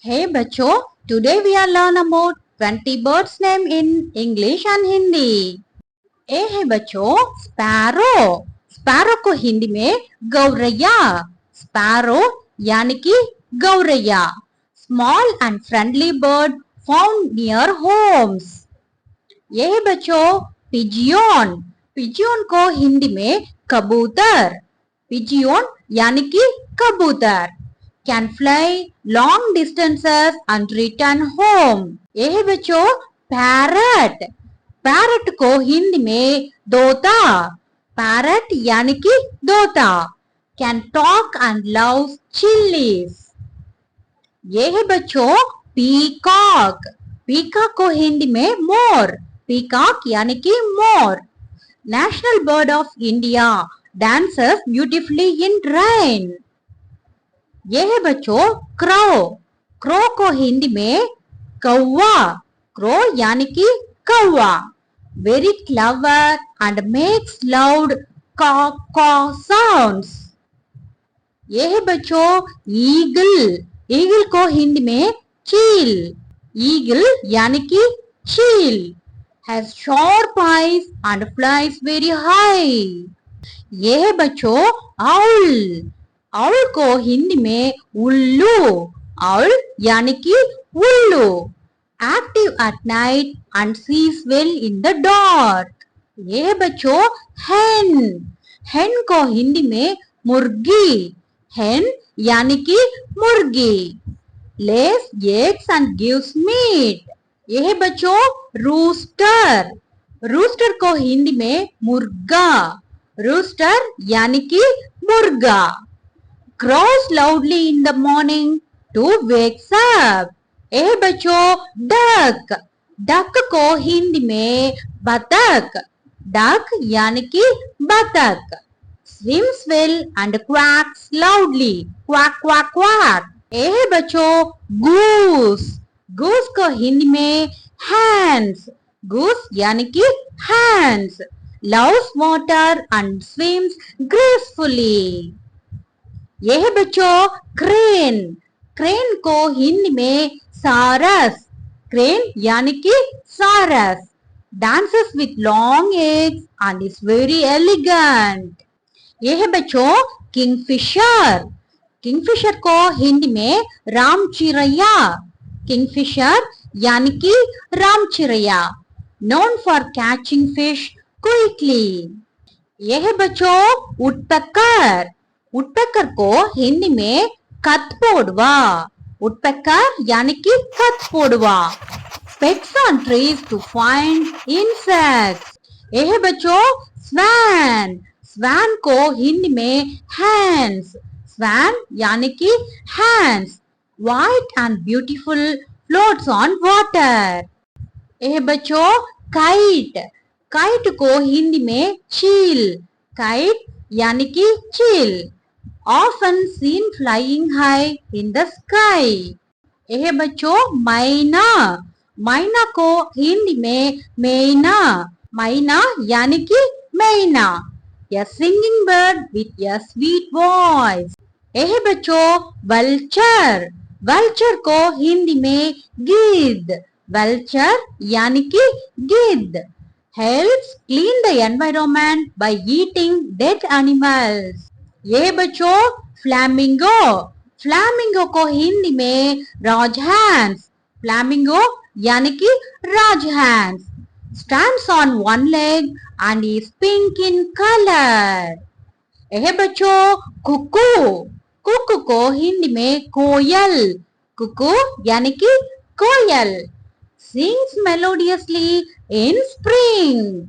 Hey बच्चों, today we are learn about 20 birds name in English and Hindi. ए है बच्चों, sparrow. Sparrow को हिंदी में गौरैया। स्पैरो यानी कि गौरैया। Small and friendly bird found near homes. ये है बच्चों, पिजियन। पिजियन को हिंदी में कबूतर। पिजियन यानी कि कबूतर। Can fly long distances and return home. ये है बच्चों, पैरट। पैरट को हिंदी में तोता। पैरट यानी कि तोता। Can talk and love chillies. ये है बच्चों, पीकॉक। पीकॉक को हिंदी में मोर। पीकॉक यानी कि मोर। National bird of India, dances beautifully in rain. ये है बच्चों, क्रो। क्रो को हिंदी में कौवा। क्रो यानी कि कौवा। Very clever and makes loud कॉ कॉ साउंड्स। ये है बच्चों, ईगल। ईगल को हिंदी में चील। ईगल यानी कि चील। Has sharp eyes and flies very high. ये है बच्चों, आउल। आउल को हिंदी में उल्लू। आउल यानी कि उल्लू। Active at night and sees well in the dark. ये है बच्चों, हेन। हेन को हिंदी में मुर्गी। हेन यानी कि मुर्गी। Lays eggs and gives meat. ये है बच्चों, रूस्टर। रूस्टर को हिंदी में मुर्गा। रूस्टर यानी कि मुर्गा। Crows loudly in the morning to wake up. ए बच्चों, डक। डक को हिंदी में बतख। डक यानी कि बतख। Swims well and quacks loudly. Quack quack quack. ए बच्चों, गूस। गूस को हिंदी में hands। गूस यानी कि hands. Loves water and swims gracefully. यह है बच्चों, क्रेन। क्रेन को हिंदी में सारस। क्रेन यानी कि सारस। Dances with long eggs and is very elegant. यह है बच्चों, किंगफिशर। किंगफिशर को हिंदी में रामचिरैया। किंगफिशर यानी कि रामचिरैया। Known for catching fish quickly. यह है बच्चों, वुडपेकर। वुडपेकर को हिंदी में कथपोड़वा। वुडपेकर यानी कि कथपोड़वा। Pecks on trees to find insects. यह है बच्चों, स्वैन। स्वैन को हिंदी में हैंड्स। स्वैन यानी कि hands. White and beautiful floats on water. यह बच्चों, काइट। काइट को हिंदी में चील। काइट यानी कि चील। Often seen flying high in the sky. यह बच्चों, मैना। मैना को हिंदी में मैना। मैना यानी कि मैना। A singing bird with a sweet voice. यह बच्चों, वल्चर। वल्चर को हिंदी में गिद्ध। वल्चर यानी कि गिद्ध। Helps clean the environment by eating dead animals. ये बच्चों, फ्लैमिंगो। फ्लैमिंगो को हिंदी में राजहंस। फ्लैमिंगो यानी कि राजहंस। Stands on one leg and is pink in colour. यह बच्चों, कुकू। कुकू को हिंदी में कोयल। कुकू यानी कि कोयल। Sings melodiously in spring.